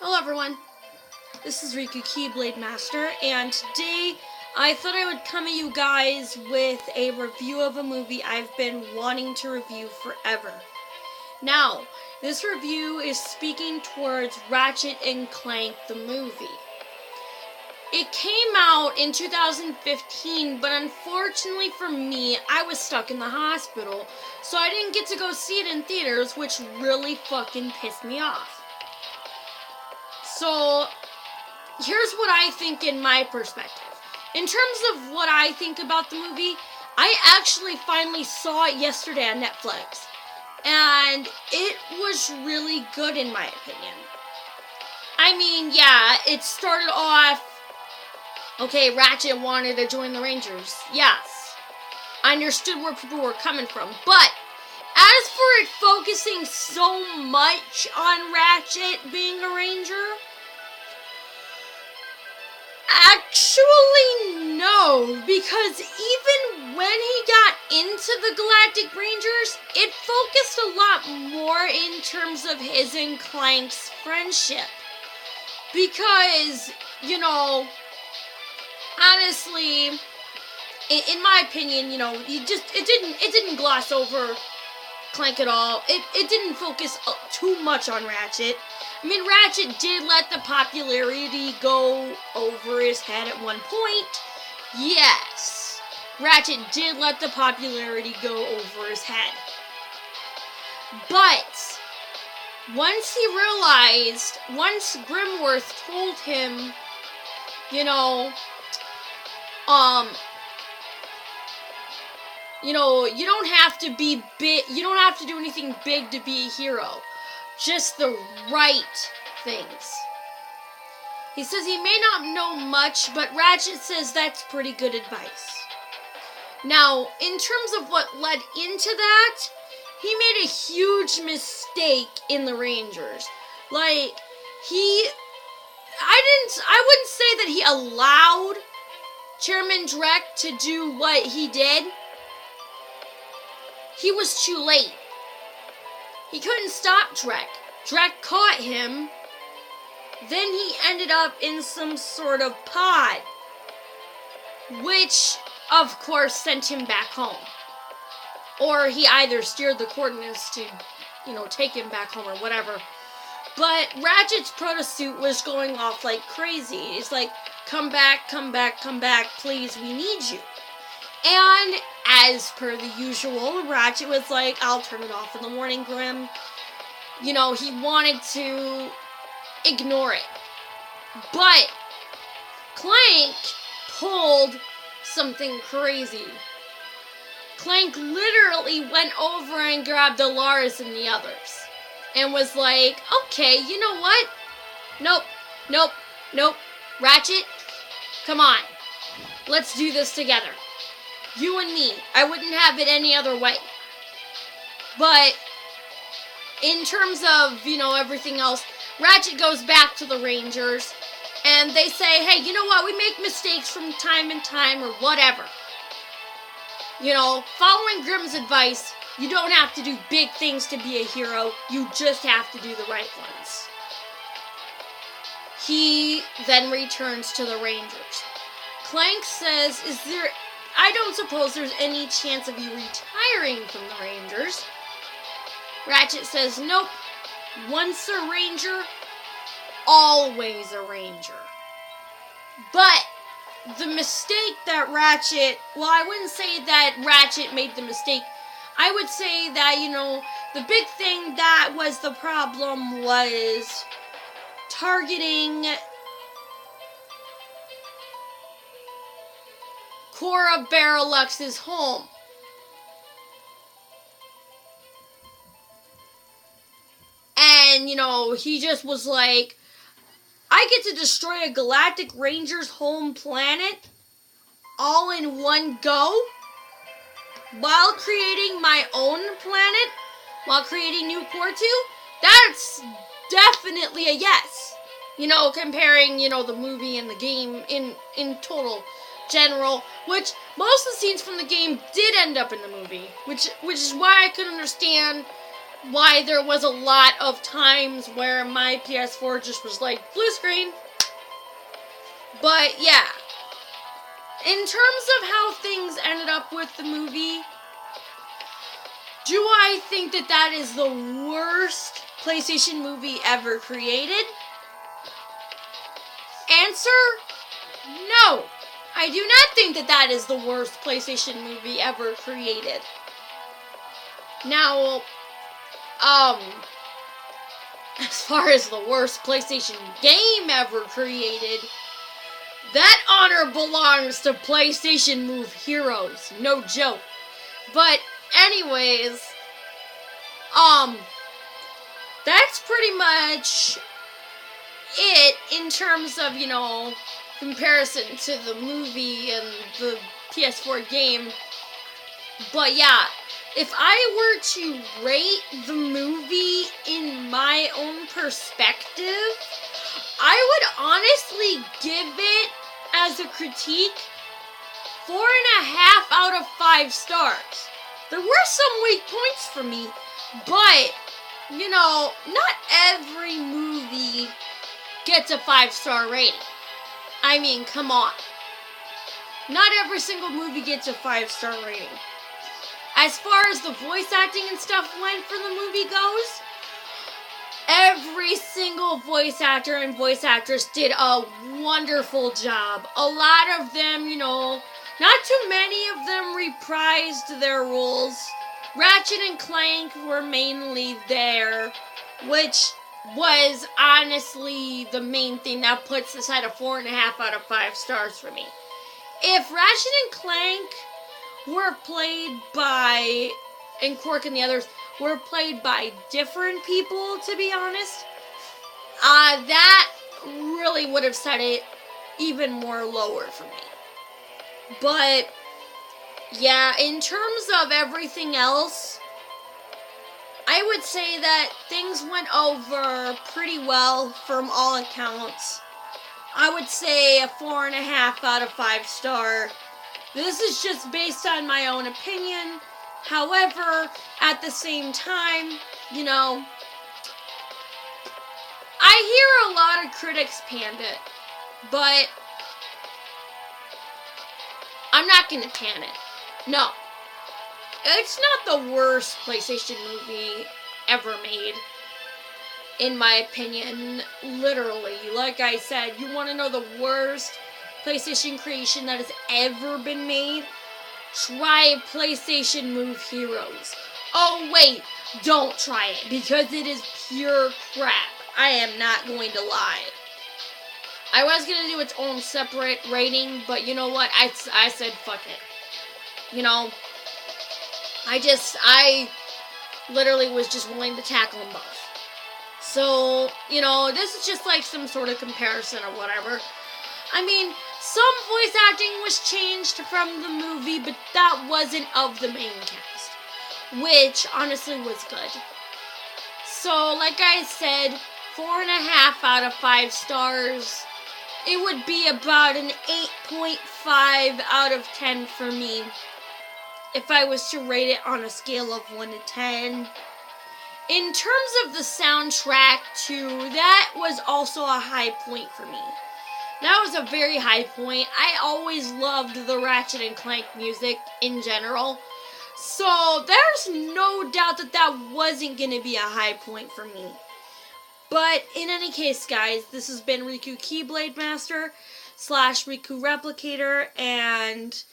Hello everyone, this is Riku Keyblade Master, and today I thought I would come at you guys with a review of a movie I've been wanting to review forever. Now, this review is speaking towards Ratchet and Clank the movie. It came out in 2015, but unfortunately for me, I was stuck in the hospital, so I didn't get to go see it in theaters, which really fucking pissed me off. So, here's what I think in my perspective. In terms of what I think about the movie, I actually finally saw it yesterday on Netflix. And it was really good in my opinion. I mean, yeah, it started off, okay, Ratchet wanted to join the Rangers. Yes. I understood where people were coming from. But, as for it focusing so much on Ratchet being a Ranger, actually, no, because even when he got into the Galactic Rangers, it focused a lot more in terms of his and Clank's friendship. Because, honestly, in my opinion, it didn't gloss over Clank at all. It didn't focus too much on Ratchet. I mean, Ratchet did let the popularity go over his head at one point. Yes, Ratchet did let the popularity go over his head. But once he realized, once Grimworth told him, you don't have to be big, you don't have to do anything big to be a hero. Just the right things. He says he may not know much, but Ratchet says that's pretty good advice. Now, in terms of what led into that, he made a huge mistake in the Rangers. I wouldn't say that he allowed Chairman Drek to do what he did. He was too late. He couldn't stop Drek. Drek caught him. Then he ended up in some sort of pod, which, of course, sent him back home. Or he either steered the coordinates to, take him back home or whatever. But Ratchet's protosuit was going off like crazy. It's like, come back, come back, come back, please, we need you. And as per the usual, Ratchet was like, I'll turn it off in the morning, Grim. He wanted to ignore it. But Clank pulled something crazy. Clank literally went over and grabbed Alaris and the others. And was like, okay, you know what? Nope. Ratchet, come on. Let's do this together. You and me. I wouldn't have it any other way. But in terms of, everything else, Ratchet goes back to the Rangers, and they say, hey, you know what? We make mistakes from time to time or whatever. Following Grimm's advice, you don't have to do big things to be a hero. You just have to do the right ones. He then returns to the Rangers. Clank says, I don't suppose there's any chance of you retiring from the Rangers. Ratchet says, nope. Once a Ranger, always a Ranger. But the mistake that I wouldn't say that Ratchet made the mistake. I would say that, the big thing that was the problem was targeting Cora Barelux's home. And, he just was like, I get to destroy a Galactic Ranger's home planet all in one go while creating my own planet, while creating New Portu? That's definitely a yes. Comparing, the movie and the game in total general, which most of the scenes from the game did end up in the movie, which is why I could understand why there was a lot of times where my PS4 just was like blue screen. But yeah, in terms of how things ended up with the movie, do I think that that is the worst PlayStation movie ever created? Answer, no. I do not think that that is the worst PlayStation movie ever created. Now, as far as the worst PlayStation game ever created, that honor belongs to PlayStation Move Heroes. No joke. But anyways, that's pretty much it in terms of, comparison to the movie and the PS4 game. But yeah, if I were to rate the movie in my own perspective, I would honestly give it, as a critique, 4.5 out of 5 stars. There were some weak points for me, but, not every movie gets a 5-star rating. I mean, come on. Not every single movie gets a 5-star rating. As far as the voice acting and stuff went for the movie goes, every single voice actor and voice actress did a wonderful job. A lot of them, not too many of them reprised their roles. Ratchet and Clank were mainly there, which was honestly the main thing that puts this at a 4.5 out of 5 stars for me. If Ratchet and Clank were played by, and Quark and the others, were played by different people, to be honest, that really would have set it even more lower for me. But, yeah, in terms of everything else, I would say that things went over pretty well from all accounts. I would say a 4.5 out of 5 star. This is just based on my own opinion. However, at the same time, I hear a lot of critics pan it, but I'm not gonna tan it. No. It's not the worst PlayStation movie ever made, in my opinion. Literally, like I said, you want to know the worst PlayStation creation that has ever been made? Try PlayStation Move Heroes. Oh wait, don't try it, because it is pure crap. I am not going to lie. I was going to do its own separate rating, but you know what? I said fuck it. I literally was just willing to tackle them both. So, this is just like some sort of comparison or whatever. I mean, some voice acting was changed from the movie, but that wasn't of the main cast, which honestly was good. So, like I said, 4.5 out of 5 stars. It would be about an 8.5 out of 10 for me, if I was to rate it on a scale of 1 to 10. In terms of the soundtrack, too, that was also a high point for me. That was a very high point. I always loved the Ratchet and Clank music in general. So there's no doubt that that wasn't going to be a high point for me. But in any case, guys, this has been Riku Keyblade Master / Riku Replicator, and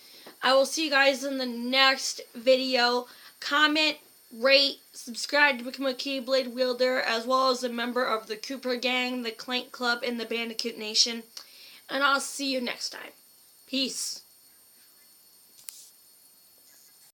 I will see you guys in the next video. Comment, rate, subscribe to become a Keyblade wielder, as well as a member of the Cooper Gang, the Clank Club, and the Bandicoot Nation. And I'll see you next time. Peace.